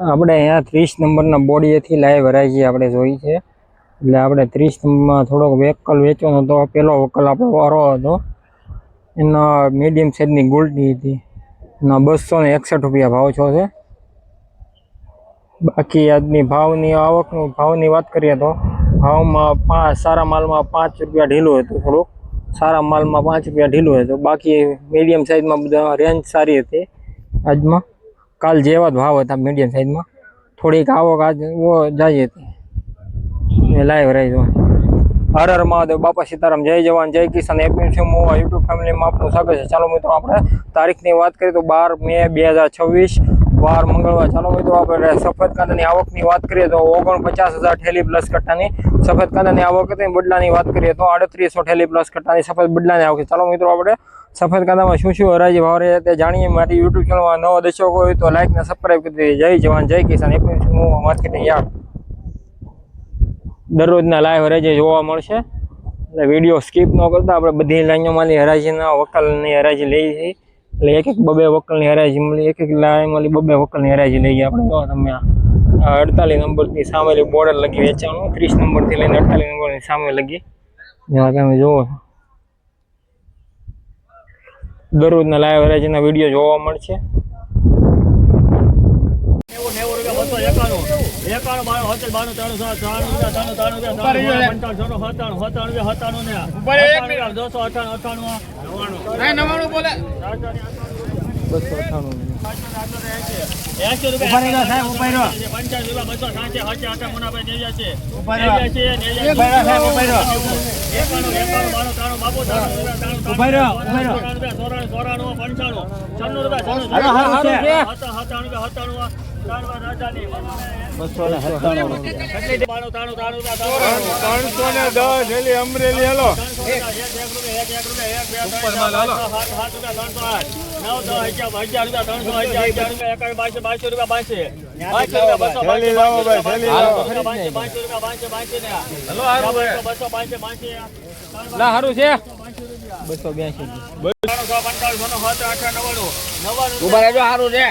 આપણે અહીંયા 30 નંબરના બોડીએથી લાઈવ હરાજી આપણે જોઈ છે. એટલે આપણે 30 નંબરમાં થોડોક વેકલ વેચવાનો હતો. પહેલો વકલ આપણો વારો હતો. એના મીડિયમ સાઇઝની ગુલટી હતી. એના 261 રૂપિયા ભાવ છો છે. બાકી આજની ભાવની વાત કરીએ તો ભાવમાં સારા માલમાં 5 રૂપિયા ઢીલું હતું. થોડુંક સારા માલમાં 5 રૂપિયા ઢીલું હતું. બાકી મીડિયમ સાઇઝમાં બધા રેન્જ સારી હતી. આજમાં કાલ જેવા જ ભાવ હતા મીડિયમ સાઇઝમાં. થોડીક આવક આજ જાય હતી. લાઈવ રહી જો હર હર મહાદેવ, બાપા સીતારામ, જય જવાન જય કિસાન. એપીએમસી મોવા યુટ્યુબ ફેમિલીમાં આપનું સ્વાગત છે. ચાલો મિત્રો, આપણે તારીખની વાત કરીએ તો 12 મે 2026 વાર મંગળવાર. ચાલો મિત્રો, આપણે સફેદ કાંદાની આવકની વાત કરીએ તો 49,000 ઠેલી પ્લસ કટ્ટાની સફેદ કાંદાની આવક હતી. બદલાની વાત કરીએ તો 3800 ઠેલી પ્લસ કટ્ટાની સફેદ બદલાની આવક. ચાલો મિત્રો, આપણે સફેદ કાંદામાં શું હરાજી ભાવ રહે તે જાણીએ. મારી યુટ્યુબ ચેનલમાં નવા દર્શકો હોય તો લાઈક ને સબસ્ક્રાઈબ કરી દેજો. જય જવાન જય કિસાન. એપીએમસી મોવા માર્કેટિંગ યાર્ડ દરરોજના લાઈવ હરાજી જોવા મળશે. એટલે વિડીયો સ્કીપ ન કરતા આપણે બધી લાઈનોમાંની હરાજીના વકલની હરાજી લઈએ છીએ. એટલે એક બબે વકલની હરાજી મળી, એક લાઈનમાંથી બબે વકલની હરાજી લઈએ આપણે. તો તમે 48 નંબરની સામેલી બોર્ડર લગી વેચવાનું, 30 નંબરથી લઈને 48 નંબરની સામે લગી. જેમાં તમે જુઓ દરરોજના લાઈવ હરાજીના વિડીયો જોવા મળશે. અમરેલી હેલો સારું છે. 282 ઉભા રહેજો. સારું છે.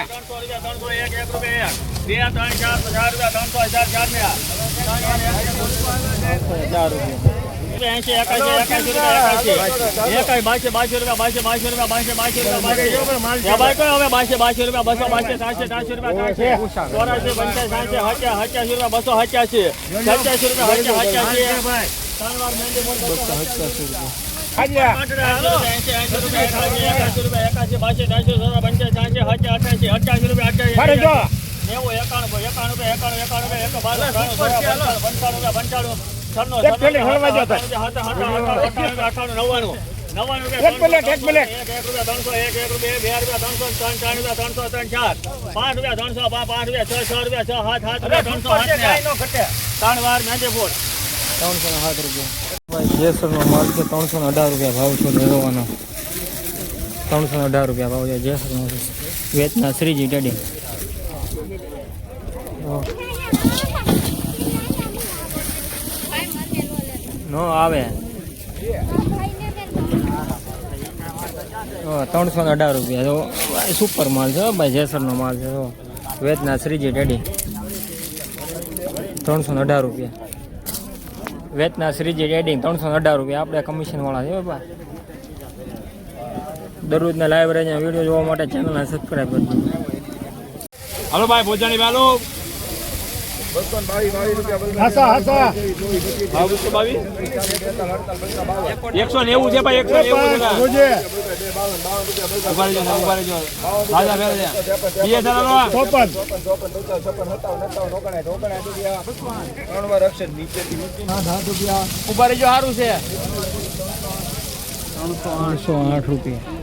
307 રૂપિયા જેસરનો માલ છે. 318 રૂપિયા ભાવ છે લેવાનો. 318 રૂપિયા ભાવ છે જેસરનો. વેચના શ્રીજી ટેડી નો આવે. 318 રૂપિયા તો સુપર માલ છે ભાઈ. જેસરનો માલ છે. વેચના શ્રીજી ટેડી 318 રૂપિયા. વેચના શ્રીજી રેડિંગ 318 રૂપિયા. આપણે કમિશન વાળા છે ભાઈ. દરરોજના લાઈવ રેન્જના વિડીયો જોવા માટે ચેનલને સબસ્ક્રાઈબ કરજો. હાલો ભાઈ ભોજાની વાલો 222 રૂપિયા 190 છે ભાઈ. 308 રૂપિયા. 308 રૂપિયા.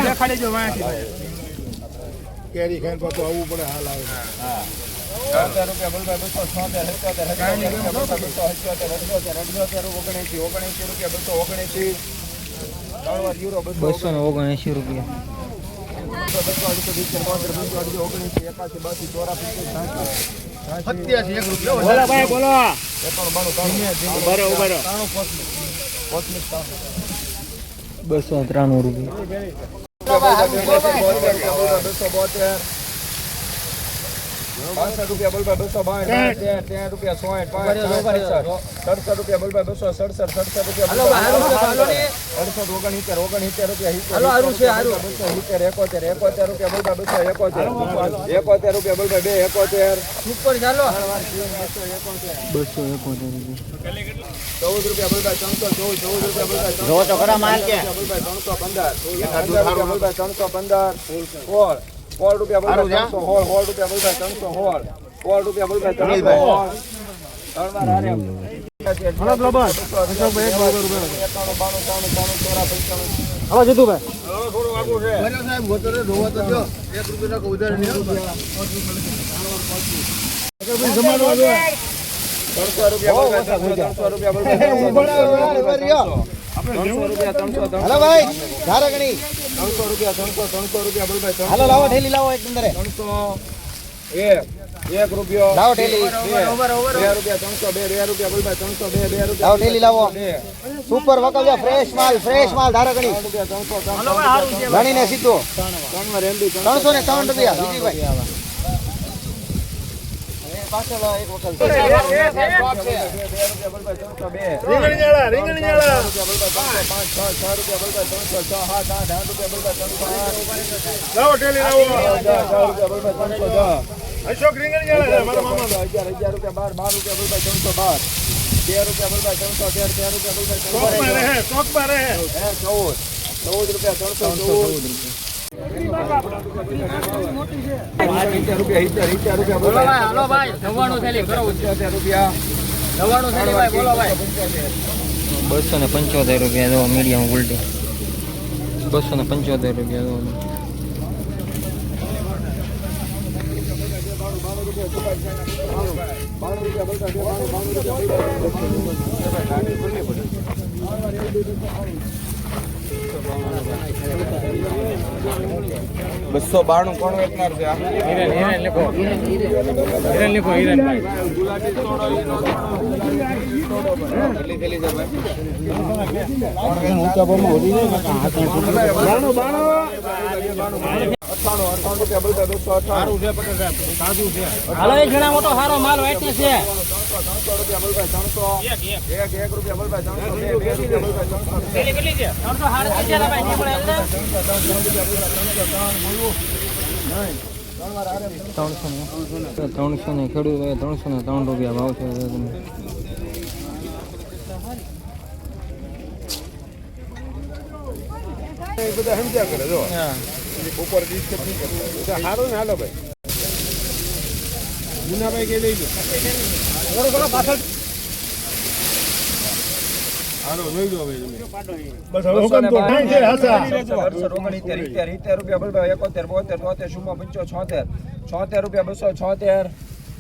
288 કેરી ખાઈને પાછું આવવું પડે. હાલ આવે. રૂપિયા બોલભાઈ 279 રૂપિયા. 293 રૂપિયા. 65 રૂપિયા બોલભાઈ 262 રૂપિયા 67 રૂપિયા બોલભાઈ 267 રૂપિયા 68 રૂપિયા 71 રૂપિયા બોલભાઈ 271 રૂપિયા 271 ઉપર ચાલો 271 રૂપિયા 14 રૂપિયા બોલભાઈ 314 રૂપિયા બોલભાઈ જો તો ખરા માલ કે 315 બોલભાઈ 315 હોળ રૂપિયા બોલભાઈ 300 હોળ રૂપિયા બોલભાઈ 300 હોળ રૂપિયા બોલભાઈ 300 હોળ ત્રણ વાર હવે જીતુભાઈ થોડું આગળ છે સાહેબ ગોતરે રોવા તો જો 1 રૂપિયા કો ઉધાર નહીં 300 રૂપિયા બોલભાઈ 300 હાલો ભાઈ ધારા ગણી 300 રૂપિયા બોલભાઈ હાલો લાવો ઠેલી લાવો એક નંબરે 1 રૂપિયો લાવો ઠેલી 2 રૂપિયા 302 રૂપિયા બોલભાઈ 302 રૂપિયા લાવો ઠેલી લાવો સુપર વકલ ફ્રેશ માલ ધારા ગણી ગણીને સીધો 303 રૂપિયા વિજયભાઈ પાછળ એક વકલ રીંગણીયાળા લાવો ટેલી લાવો અશોક રીંગણીયાળા મારા મામા 11 રૂપિયા 12 રૂપિયા 13 રૂપિયા 13 ચોકમાં રહે 14 રૂપિયા 314 હાલો ભાઈ 99 થેલી કરો 70 રૂપિયા 99 થેલી ભાઈ બોલો ભાઈ 275 રૂપિયા દો મીડિયમ ઉલટી. 275 રૂપિયા દો. બસો 92 કોણ વેચનાર છે હાલો એક ઘણા મોટો સારો માલ વાંચે છે 1 રૂપિયા બોલભાઈ 300 2 ત્રણસો ને ખેડૂત 303 રૂપિયા ભાવ છે. બધા સમજ્યા કરે જો ઉપર ડિસ્કસ નહીં કરે સારું ને હાલો ભાઈ મુનાભાઈ કે લઈ ગયો પાછળ હાલો જોઈ લો ભાઈ બસ હવે હુકમ તો નહીં છે હાસા 70 રૂપિયા બોલ 71 72 73 74 75 રૂપિયા 276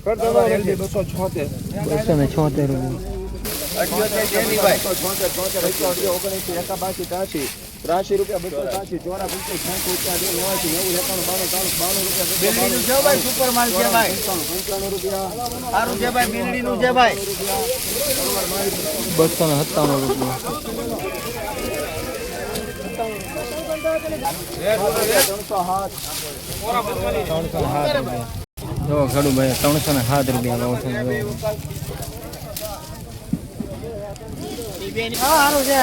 કરતા જલ્દી 276 276 રૂપિયા. 83 રૂપિયા 283 ચોરા 85 સુપર માલ છે ભાઈ 95 રૂપિયા સારું છે ભાઈ બિલ્ડી નું છે ભાઈ 257 રૂપિયા. 307 રૂપિયા જો ખેડૂત ભાઈ 307 રૂપિયા ભાવ છે. સારું છે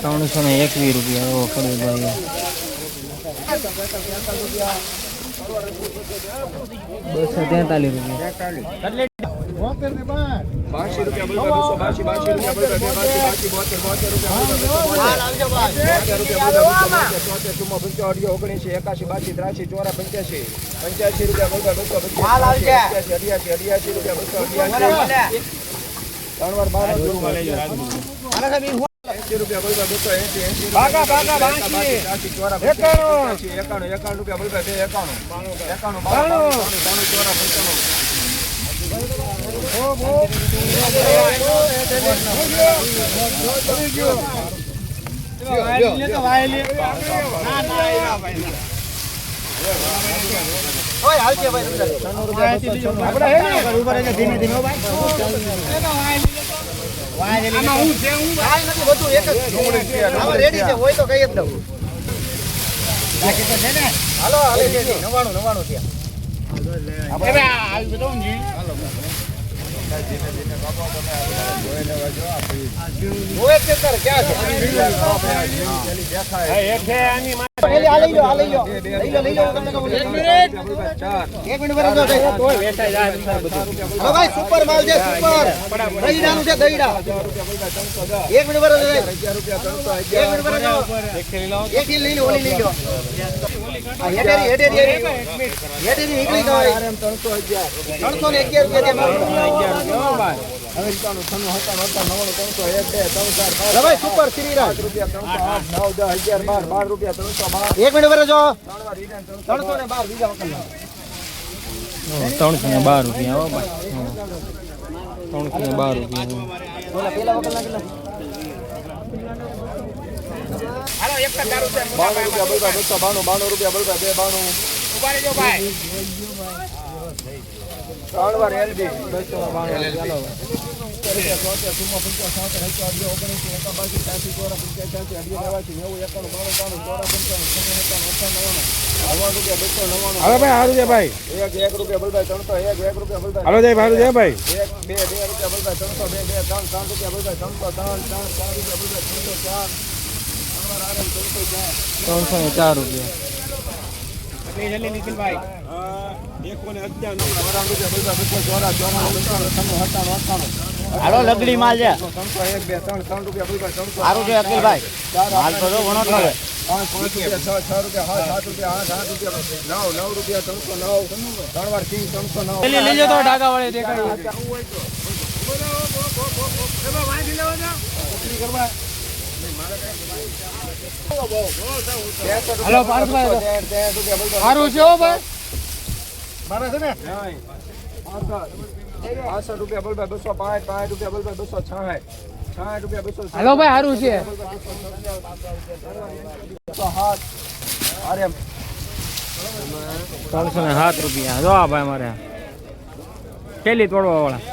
321 રૂપિયા ઓ ખેડૂત ભાઈ. 243 રૂપિયા. 82 રૂપિયા 82 રૂપિયા રૂપિયા બોલવા 280 બાકા, બાકા, 82, 91 રૂપિયા બોલવા 91 ઓય હાલજે ભાઈ અંદર. આપણે હે ને ઉભા રહીને ધીમે ધીમે ભાઈ. આમાં હું છે હું કાઈ નથી બધું એક જ આમાં રેડી છે હોય તો કઈ જ દઉં. બાકી તો છે ને હાલો હાલે છે 99 છે. હવે આવી બધું ને હોય છે સર ક્યાં છે પેલી આ લઈ લો લઈ લો તમને કહું 1 મિનિટ બરાબર કોઈ વેચાઈ જાય હલો ભાઈ સુપર માલ છે સુપર દહીડાનું છે દહીડા 1 મિનિટ બરાબર 1 મિનિટ બરાબર એક લઈ લો ઓલી લઈ લો આ હેડેરી નીકળી જાય 311 રૂપિયા ભાઈ સુપર શ્રીરાજ રૂપિયા 308 9 10 11 12 રૂપિયા 312 1 મિનિટ બરાબર જો 312 બીજા વખત 312 રૂપિયા હો ભાઈ 312 રૂપિયા બોલા પેલા વખત કેટલા હાલો એક ટકા રૂપિયા 92 રૂપિયા બોલવા 292 ઉભા રહેજો ભાઈ 3 વાર એલબી હાલો ભાઈ હારું છે ભાઈ 1 રૂપિયા બોલવા 301 1 રૂપિયા બોલવા હાલો જાય ભાઈ ભાઈ 2 રૂપિયા બોલવા 302 3 રૂપિયા બોલવા 304 રૂપિયા જલ્દી નિખિલ ભાઈ હાલો લગડી માલ છે 3 રૂપિયા બોલવા 300 સારું છે અકિલભાઈ માલ તો જો ઘણો છે 5 રૂપિયા 6 રૂપિયા 7 રૂપિયા 8 રૂપિયા 9 રૂપિયા 309 3 વાર કિંગ 309 લઈ જતો ડાકા વાળે દેખાય હાલો પાર્થભાઈ સારું છે હો ભાઈ મારે છે ને 65 રૂપિયા બોલવા 205 65 રૂપિયા બોલવા 266 60 રૂપિયા 200 હાલો ભાઈ સારું છે 207 અરે 307 રૂપિયા જો આ ભાઈ મારે પેલી તોડવા વાળા